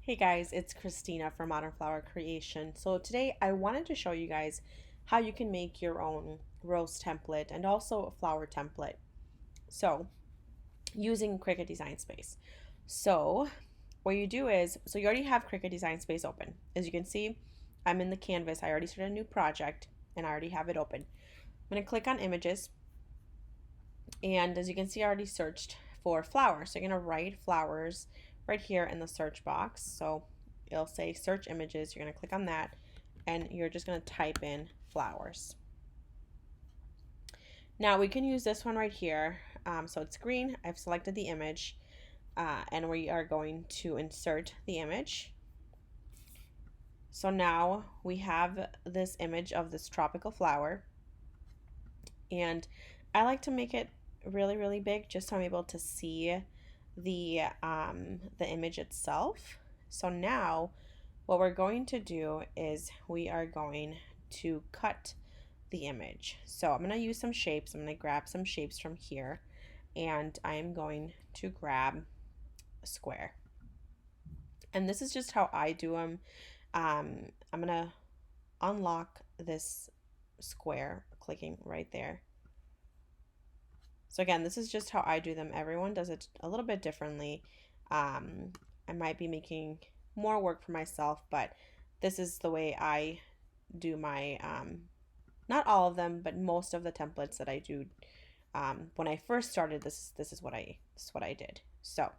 Hey guys, it's Christina from Modern Flower Creation. So today I wanted to show you guys how you can make your own rose template and also a flower template. So using Cricut Design Space. So what you do is, you already have Cricut Design Space open. As you can see, I'm in the canvas. I already started a new project and I already have it open. I'm going to click on images, and as you can see, I already searched for flowers. So you're going to write flowers right here in the search box. So it'll say search images. You're going to click on that and you're just going to type in flowers. Now we can use this one right here. So it's green. I've selected the image and we are going to insert the image. So now we have this image of this tropical flower, and I like to make it really big just so I'm able to see the image itself. So now what we're going to do is we are going to cut the image. So I'm going to use some shapes. I'm going to grab some shapes from here, and I'm going to grab a square. And this is just how I do them. I'm going to unlock this square, clicking right there. So again, this is just how I do them. Everyone does it a little bit differently. I might be making more work for myself, but this is the way I do my, not all of them, but most of the templates that I do. When I first started, this is what I did. So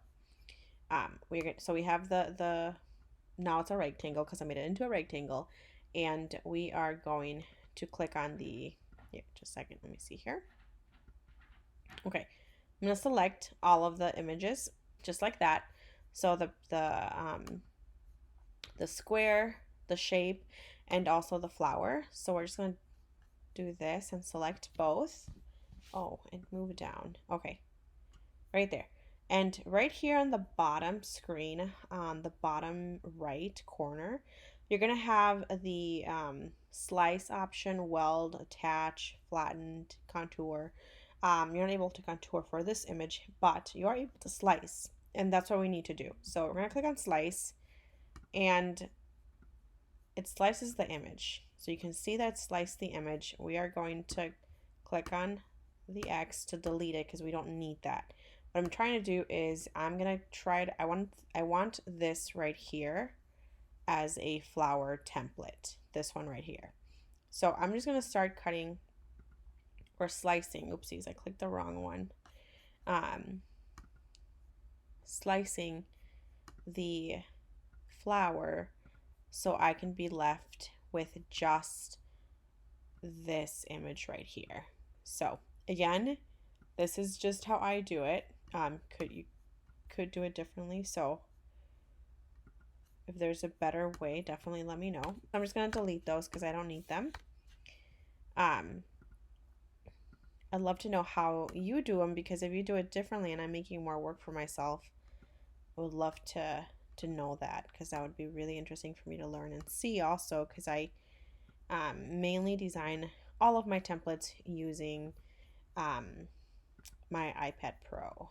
we have the now it's a rectangle because I made it into a rectangle, and we are going to click on the, here, just a second, let me see here. Okay, I'm going to select all of the images just like that. So the square, the shape, and also the flower. So we're just going to do this and select both. Oh, and move down. Okay, right there. And right here on the bottom screen, on the bottom right corner, you're going to have the slice option, weld, attach, flattened, contour. You're not able to contour for this image, but you are able to slice, and that's what we need to do. So we're going to click on slice, and it slices the image. So you can see that it sliced the image. We are going to click on the X to delete it because we don't need that. What I'm trying to do is I'm gonna try to, I want this right here as a flower template, this one right here. So I'm just gonna start cutting or slicing. Oopsies, I clicked the wrong one. Slicing the flower so I can be left with just this image right here. So again, this is just how I do it. You could do it differently. So if there's a better way, definitely let me know. I'm just gonna delete those because I don't need them. I'd love to know how you do them, because if you do it differently and I'm making more work for myself, I would love to know that, because that would be really interesting for me to learn and see also, because I mainly design all of my templates using my iPad Pro.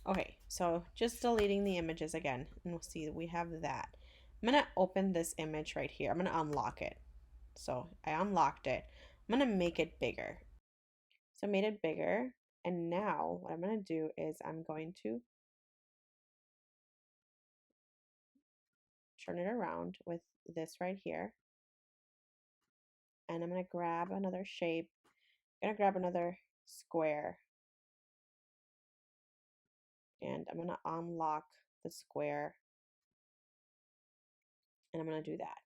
Okay, so just deleting the images again, and we'll see that we have that. I'm gonna open this image right here. I'm gonna unlock it. So I unlocked it. I'm gonna make it bigger. So I made it bigger, and now what I'm gonna do is I'm going to turn it around with this right here, and I'm gonna grab another shape. I'm gonna grab another square, and I'm gonna unlock the square, and I'm gonna do that.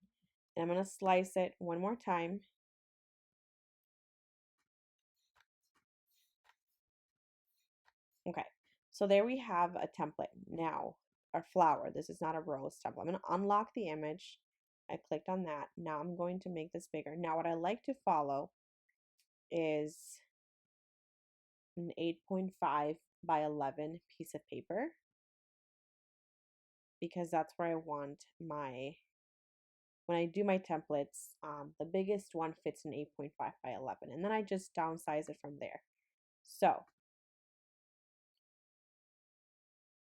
And I'm gonna slice it one more time. Okay, so there we have a template. Now, our flower, this is not a rose template. I'm gonna unlock the image. I clicked on that. Now I'm going to make this bigger. Now what I like to follow is an 8.5 by 11 piece of paper, because that's where I want my, when I do my templates, the biggest one fits in 8.5 by 11, and then I just downsize it from there. So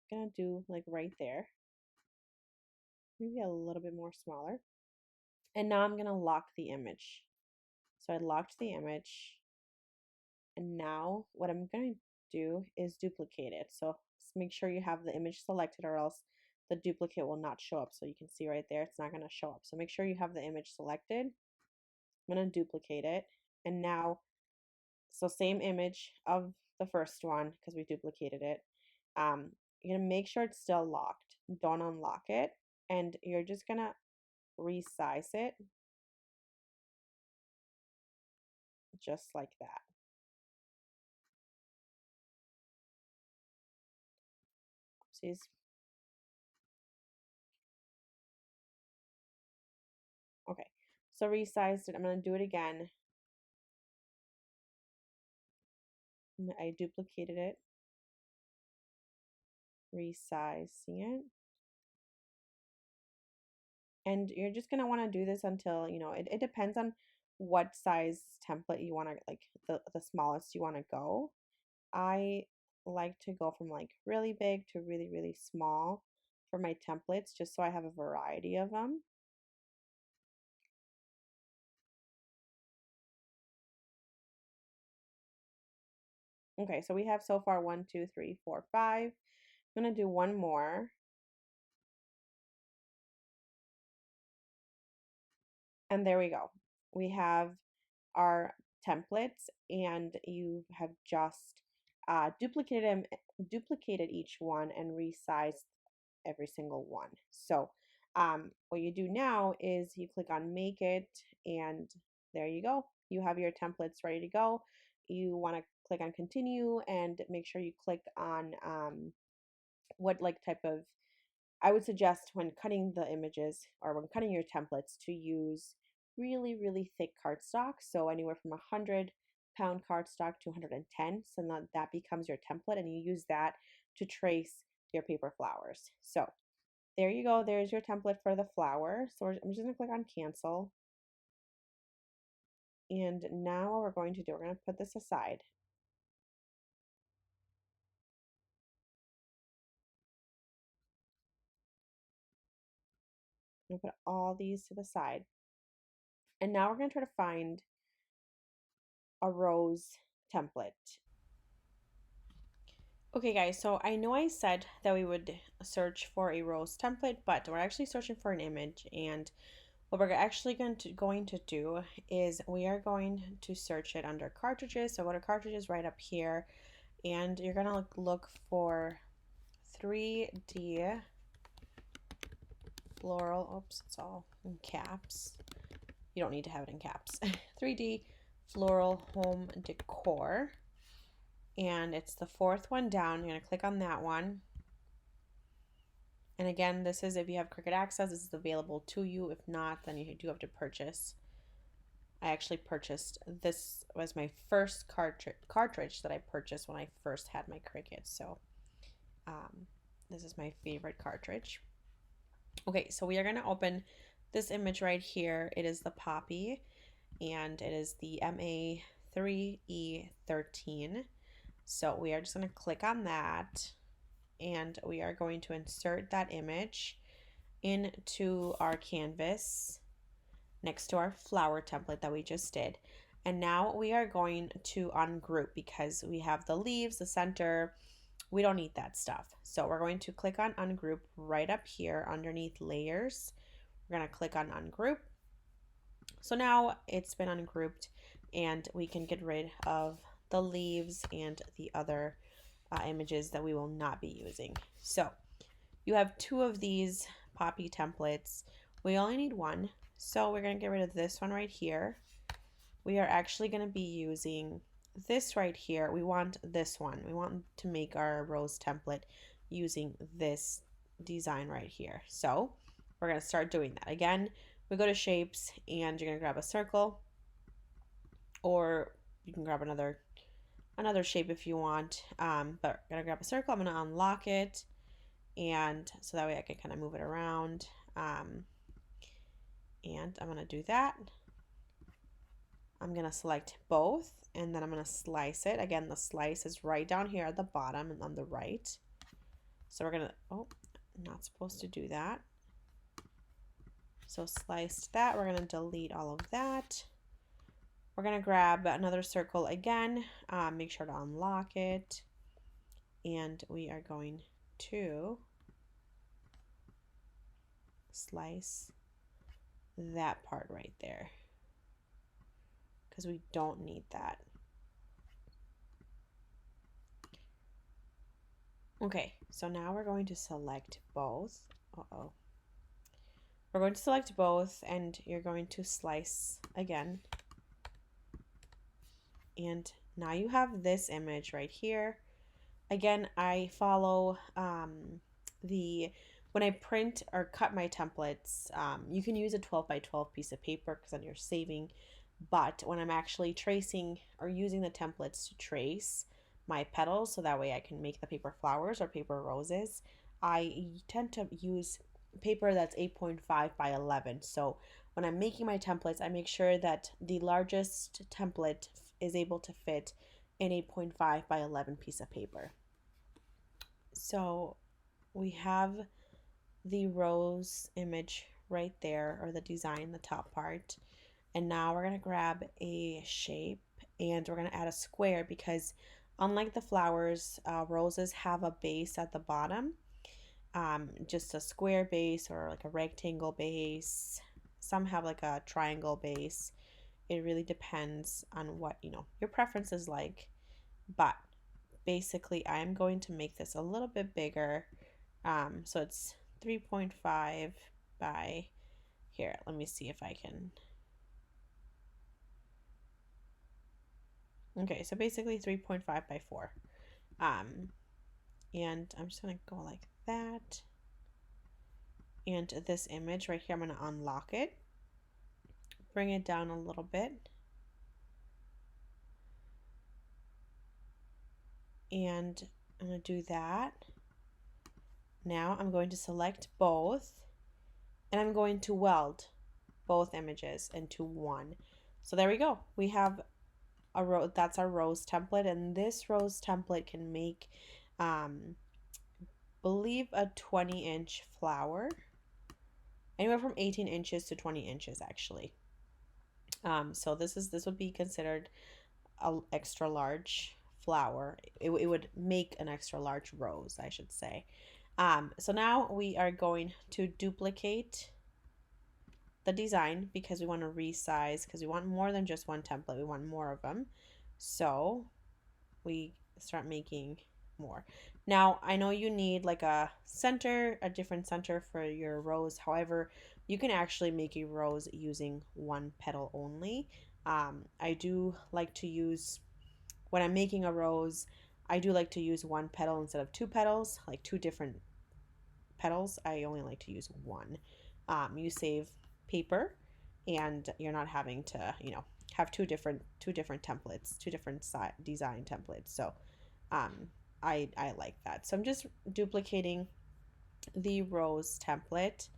I'm gonna do like right there. maybe a little bit more smaller. And now I'm going to lock the image. So I locked the image. And now what I'm going to do is duplicate it. So make sure you have the image selected or else the duplicate will not show up. So you can see right there, it's not going to show up. So make sure you have the image selected. I'm going to duplicate it. And now, so same image of the first one because we duplicated it. You're going to make sure it's still locked. Don't unlock it. And you're just going to resize it just like that. Oopsies. Okay, so resized it. I'm going to do it again. I duplicated it, resizing it. And you're just going to want to do this until, you know, it depends on what size template you want to, like the smallest you want to go. I like to go from like really big to really, really small for my templates, just so I have a variety of them. Okay, so we have so far 1, 2, 3, 4, 5. I'm going to do one more. And there we go. We have our templates, and you have just duplicated each one and resized every single one. So what you do now is you click on make it, and there you go. You have your templates ready to go. You want to click on continue and make sure you click on what like type of, I would suggest when cutting the images or when cutting your templates to use really, really thick cardstock. So anywhere from 100-pound cardstock to 110. So that becomes your template, and you use that to trace your paper flowers. So there you go. There's your template for the flower. So I'm just going to click on cancel. And now what we're going to do, we're going to put this aside. I'm going to put all these to the side. And now we're going to try to find a rose template. Okay guys, so I know I said that we would search for a rose template, but we're actually searching for an image, and what we're actually going to do is we are going to search it under cartridges. So go to cartridges right up here, and you're gonna look for 3D floral, oops, it's all in caps. You don't need to have it in caps. 3D floral home decor. And it's the fourth one down. You're going to click on that one. And again, this is if you have Cricut Access, this is available to you. If not, then you do have to purchase. I actually purchased, this was my first cartridge that I purchased when I first had my Cricut. So this is my favorite cartridge. Okay, so we are going to open this image right here. It is the Poppy, and it is the MA3E13. So we are just going to click on that, and we are going to insert that image into our canvas next to our flower template that we just did. And now we are going to ungroup because we have the leaves, the center. We don't need that stuff. So we're going to click on ungroup right up here underneath layers. We're going to click on ungroup. So now it's been ungrouped, and we can get rid of the leaves and the other images that we will not be using. So you have 2 of these Poppy templates. We only need 1. So we're going to get rid of this one right here. We are actually going to be using this right here. We want this one. We want to make our rose template using this design right here. So we're going to start doing that. Again, we go to shapes, and you're going to grab a circle, or you can grab another shape if you want, but I'm going to grab a circle. I'm going to unlock it, and so that way I can kind of move it around, and I'm going to do that. I'm going to select both, and then I'm going to slice it. Again, the slice is right down here at the bottom and on the right. So we're going to, oh, not supposed to do that. So sliced that. We're going to delete all of that. We're going to grab another circle again. Make sure to unlock it. And we are going to slice that part right there because we don't need that. Okay, so now we're going to select both. We're going to select both and you're going to slice again. And now you have this image right here. Again, I follow when I print or cut my templates, you can use a 12 by 12 piece of paper because then you're saving. But when I'm actually tracing or using the templates to trace my petals so that way I can make the paper flowers or paper roses, I tend to use paper that's 8.5 by 11. So when I'm making my templates, I make sure that the largest template is able to fit an 8.5 by 11 piece of paper. So we have the rose image right there, or the design, the top part. And now we're going to grab a shape and we're going to add a square because unlike the flowers, roses have a base at the bottom. Just a square base or like a rectangle base. Some have like a triangle base. It really depends on what, your preference is like. But basically, I'm going to make this a little bit bigger. So it's 3.5 by, here, let me see if I can. Okay, so basically 3.5 by 4. And I'm just going to go like that. And this image right here, I'm going to unlock it. Bring it down a little bit. And I'm going to do that. Now I'm going to select both. And I'm going to weld both images into one. So there we go. We have a rose. That's our rose template, and this rose template can make believe a 20-inch flower, anywhere from 18 inches to 20 inches actually. So this would be considered an extra large flower. It would make an extra large rose, I should say. So now we are going to duplicate the design because we want to resize, because we want more than just one template. We want more of them. So we start making more. Now, I know you need like a different center for your rose. However, you can actually make a rose using one petal only. I do like to use, when I'm making a rose, I do like to use one petal instead of two petals, like two different petals. I only like to use one. You save paper and you're not having to, have two different templates, two different design templates. So I like that. So I'm just duplicating the rose template,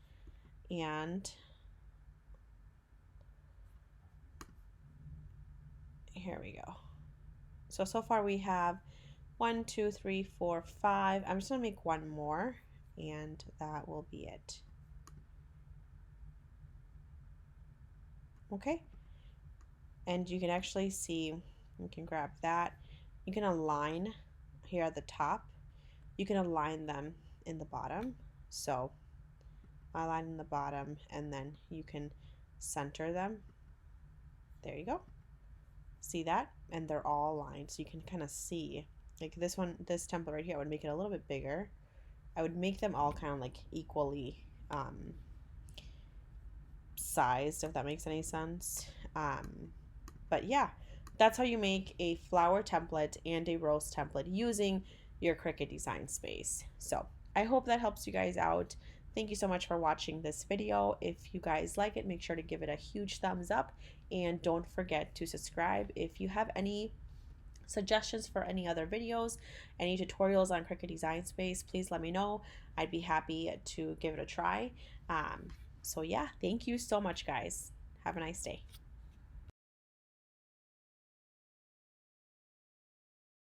and here we go. So far we have 1, 2, 3, 4, 5. I'm just gonna make one more and that will be it. Okay, and you can actually see, you can grab that, you can align here at the top, you can align them in the bottom. So align in the bottom and then you can center them. There you go. See that? And they're all aligned, so you can kind of see, like this template right here, I would make it a little bit bigger. I would make them all kind of like equally sized, if that makes any sense. But yeah, that's how you make a flower template and a rose template using your Cricut design space. So I hope that helps you guys out. Thank you so much for watching this video. If you guys like it, make sure to give it a huge thumbs up and don't forget to subscribe. If you have any suggestions for any other videos, any tutorials on Cricut design space, please let me know. I'd be happy to give it a try. So yeah, thank you so much guys. Have a nice day.